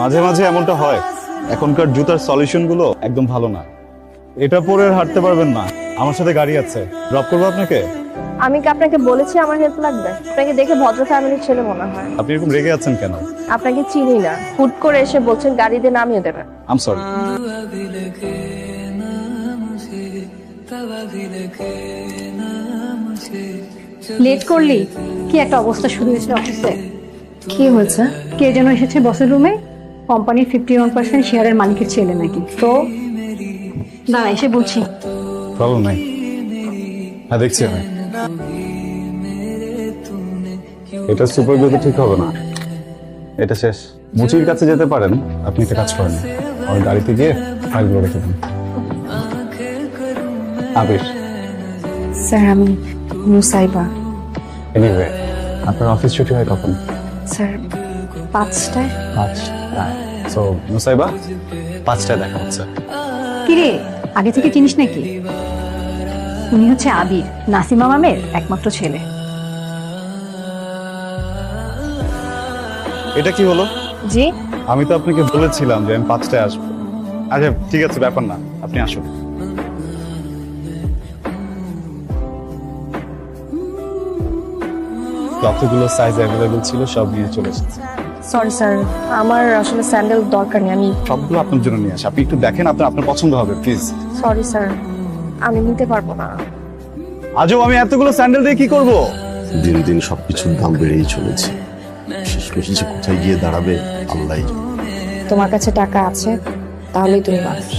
মাঝে মাঝে এমনটা হয়, এখনকার জুতার সলিউশন গুলো একদম ভালো না। এটা পরে আর হাঁটতে পারবেন না। আমার সাথে গাড়ি আছে, ড্রপ করবো আপনাকে? আমি কি আপনাকে বলেছি আমার হেল্প লাগবে? আপনাকে দেখে ভদ্র ফ্যামিলির ছেলে মনে হয়। আপনি এরকম রেগে আছেন কেন? আপনাকে চিনি না, হুট করে এসে বলছেন গাড়ি দিয়ে নামিয়ে দেবেন। I am sorry. লেট করলি? কি একটা অবস্থা শুরু হয়েছে অফিসে। কি হয়েছে? কে যেন এসেছে বসের রুমে, কোম্পানির 51% শেয়ারের মালিকের ছেলে নাকি। তো না এসে বলছি। প্রবলেম নাই, হ্যাঁ দেখছি আমি। এটা সুপার গ্লুতে ঠিক হবে না, এটা শেষ। মুচির কাছে যেতে পারেন, আপনি একটা কাজ করেন, আমার গাড়িতে গিয়ে ফাইলগুলো রেখে দেন। আবির। স্যার আমি মুসাইবা। এনিওয়ে, আপনার অফিস ছুটি হয় কখন? স্যার 5টায়। 5টায়। সো মুসাইবা, 5টায় দেখা হচ্ছে। কিরে আগে থেকে চিনিস নাকি? উনি হচ্ছে আবির, নাসিমা মামের একমাত্র ছেলে। এটা কি হলো? জি আমি তো আপনাকে বলেছিলাম যে আমি 5টায় আসবো। আচ্ছা ঠিক আছে, ব্যাপার না, আপনি আসুন। যতগুলো সাইজ অ্যাভেলেবল ছিল সব নিয়ে চলে এসেছে। সরি স্যার, আমার আসলে স্যান্ডেল দরকার নেই। আমি সবগুলো আপনার জন্য নিয়ে আসি, আপনি একটু দেখেন, আপনার পছন্দ হবে প্লিজ। সরি স্যার, আমি নিতে পারবো না। আজও আমি এতগুলো স্যান্ডেল দিয়ে কি করব? দিন দিন সবকিছুর দাম বেড়েই চলেছে, শেষ মেশে যে কোথায় গিয়ে দাঁড়াবে আল্লাহই জানে। তোমার কাছে টাকা আছে তাহলেই তুমি মানুষ।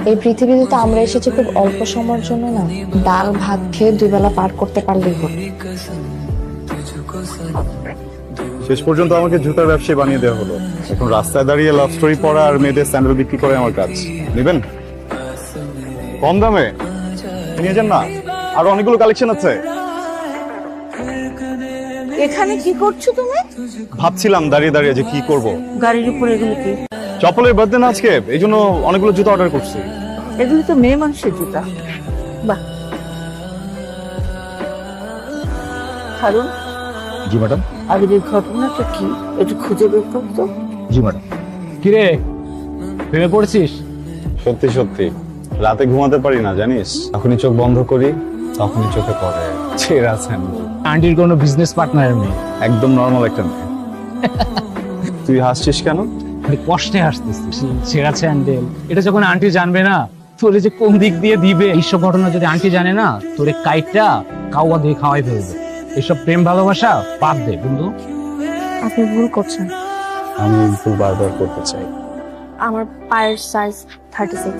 এই পৃথিবীতে তো আমরা এসেছি খুব অল্প সময়ের জন্য না, ডাল ভাত খেয়ে দুবেলা পার করতে পারলেই হলো। শেষ পর্যন্ত আমাকে জুতার ব্যবসায়ী বানিয়ে দেওয়া হলো। এখন রাস্তায় দাঁড়িয়ে লাভ স্টোরি পড়া আর মেয়েদের স্যান্ডেল বিক্রি করে আমার কাজ। নেবেন কম দামে? নিয়ে যান না, আরো অনেকগুলো কালেকশন আছে। এখানে কি করছো তুমি? ভাবছিলাম দাঁড়িয়ে দাঁড়িয়ে যে কি করব। গাড়ির উপর এগুলো কি? চপলের বার্থডে না আজকে, এই জন্য অনেকগুলো জুতা অর্ডার করছি। এগুলো তো মেয়ে মানুষের জুতা। বাহ। হারুন, জি ম্যাডাম। আগের এই ঘটনাটা কি একটু খুঁজে বের করতো। জি ম্যাডাম। কিরে ভেবে পড়ছিস? সত্যি সত্যি রাতে ঘুমাতে পারি না জানিস, যখনই চোখ বন্ধ করি তখনই চোখে পড়ে ছেঁড়া স্যান্ডেল। আন্টির কোনো বিজনেস পার্টনারের মেয়ে। একদম নর্মাল একটা মেয়ে। তুই হাসছিস কেন? মানে কষ্টে হাসতেছিস। ছেঁড়া স্যান্ডেল এটা যখন আন্টি জানবে না, তোরে যে কোন দিক দিয়ে দিবে এইসব ঘটনা যদি আন্টি জানে না, তোরে কাইটটা কাউয়া দিয়ে খাওয়াই ফেলবে। এসব প্রেম ভালোবাসা বাদ দে বন্ধু। আপনি ভুল করছেন। আমি ভুল বারবার করতে চাই। আমার পায়ের সাইজ 36।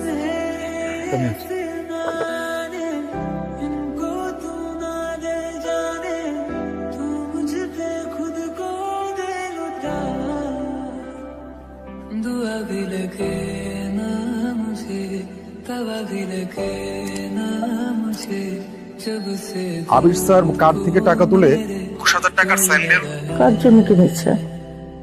আবির স্যার কার্ড থেকে টাকা তুলে 20,000 টাকার স্যান্ডেল। কার জন্য কিনেছে?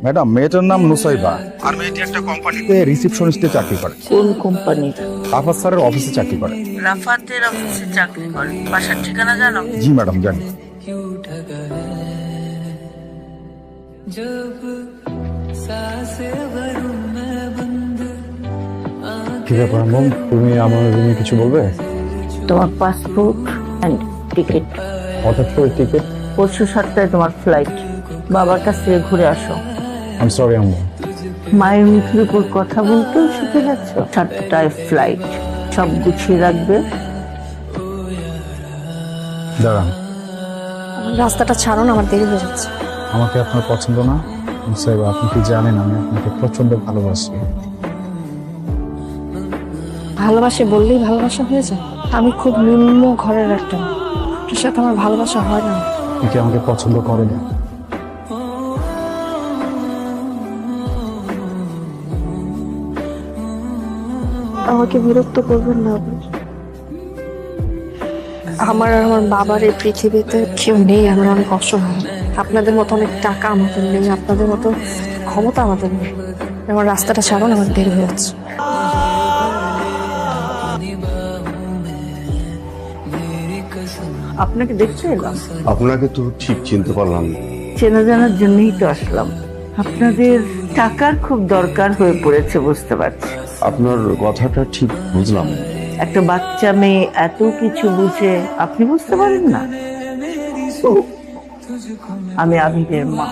ম্যাডাম মেয়েটার নাম নুসাইবা, আর মেয়েটি একটা কোম্পানিতে রিসেপশনিস্টে চাকরি করে। কোন কোম্পানির? আফাজ স্যারের অফিসে চাকরি করে। রাফাতের অফিসে চাকরি করে। বাসার ঠিকানা জানো? জি ম্যাডাম জানি। কি ব্যাপার মম, তুমি আমার রুমে কিছু বলবে? তোমার পাসপোর্ট এন্ড টিকিট। হঠাৎ করে টিকিট? পরশু 7টায় তোমার ফ্লাইট। বাবার কাছ থেকে ঘুরে আসো। আই এম সরি আম্মু। মায়ের মুখের উপর কথা বলতেও শিখে যাচ্ছ। 7টায় ফ্লাইট, সব গুছিয়ে রাখবে। দাঁড়ান। রাস্তাটা ছাড়ুন, আমার দেরি হয়ে যাচ্ছে। আমাকে আপনার পছন্দ না? মুসাইবা, আপনি কি জানেন আমি আপনাকে প্রচন্ড ভালোবাসি। ভালোবাসে বললেই ভালোবাসা হয়ে যায়? আমি খুব নিম্ন ঘরের একটা মেয়ে। আপনার সাথে আমার ভালোবাসা হয় না। আপনি কি আমাকে পছন্দ করেন? আমাকে বিরক্ত করবেন না। আমার আর আমার বাবার এই পৃথিবীতে কেউ নেই। আমরা অনেক অসহায়। আপনাদের মতো অনেক টাকা আমাদের নেই, আপনাদের মতো ক্ষমতা আমাদের নেই। আমার রাস্তাটা ছাড়ুন, আমার দেরি হয়ে যাচ্ছে। আপনাকে দেখতে এলাম। আপনাকে তো ঠিক চিনতে পারলাম না। চেনা জানার জন্যই তো আসলাম। আপনাদের টাকার খুব দরকার হয়ে পড়েছে, বুঝতে পারছি। আপনার কথাটা ঠিক বুঝলাম না। একটা বাচ্চা মেয়ে এত কিছু বুঝে, আপনি বুঝতে পারেন না? আমি আবিরের মা।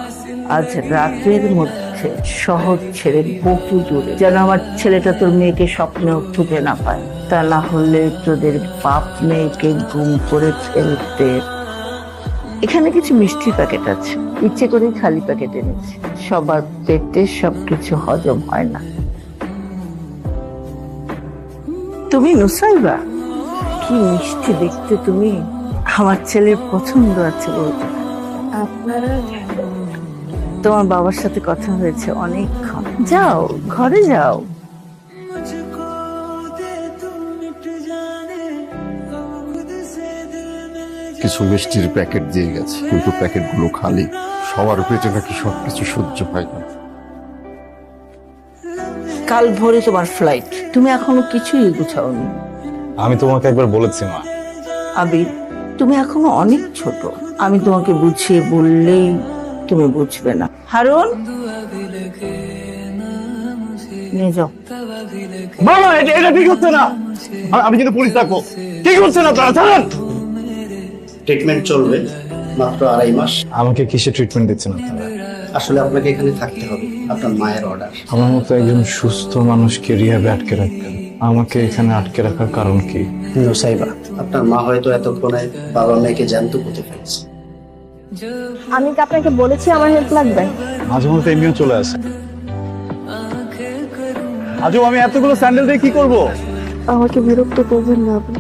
আজ রাতের মধ্যে শহর ছেড়ে বহু দূরে, যেন আমার ছেলেটা তোর মেয়েকে স্বপ্নেও খুঁজে না পায়। তা না হলে তোদের বাপ মেয়েকে গুম করে ফেলতে। এখানে কিছু মিষ্টির প্যাকেট আছে, ইচ্ছে করে খালি প্যাকেট এনেছি। সবার পেটে সবকিছু হজম হয় না। তুমি নুসাইবা, কি মিষ্টি দেখতে তুমি। আমার ছেলের পছন্দ আছে বলতে। আপনারা তোমার বাবার সাথে কথা হয়েছে অনেকক্ষণ। যাও, ঘরে যাও। কিছু মিষ্টির প্যাকেট দিয়ে গেছে, কিন্তু প্যাকেটগুলো খালি। সবার পেটে নাকি সবকিছু সহ্য হয় না। কাল ভোরে তোমার ফ্লাইট, তুমি এখনো কিছুই গুছাওনি। আমি তোমাকে একবার বলেছি মা। আবির, তুমি এখনো অনেক ছোট। আমি তোমাকে বুঝিয়ে বললেই তুমি বুঝবে না। হারুন, নিয়ে যাও। বাবা, এটা ঠিক হচ্ছে না। আমি কিন্তু পুলিশ থাকবো। ঠিক হচ্ছে না, তারা ছাড়েন। ট্রিটমেন্ট চলবে মাত্র 2.5 মাস। আমাকে কিসে ট্রিটমেন্ট দিচ্ছেন আপনারা? আসলে আপনাকে এখানে থাকতে হবে, আপনার মায়ের অর্ডার। আমার মতো একজন সুস্থ মানুষকে রিহ্যাবে আটকে রাখবেন, আমাকে এখানে আটকে রাখার কারণ কি? নুসাইবা, আপনার মা হয়তো এতক্ষণে বাবা মেয়েকে জ্যান্ত করতে ফেলছে। আমি কি আপনাকে বলেছি আমার হেল্প লাগবে? মাঝে মধ্যে এমনিও চলে আসে। আজও আমি এতগুলো স্যান্ডেল দিয়ে কি করবো? আমাকে বিরক্ত করবেন না আপনি।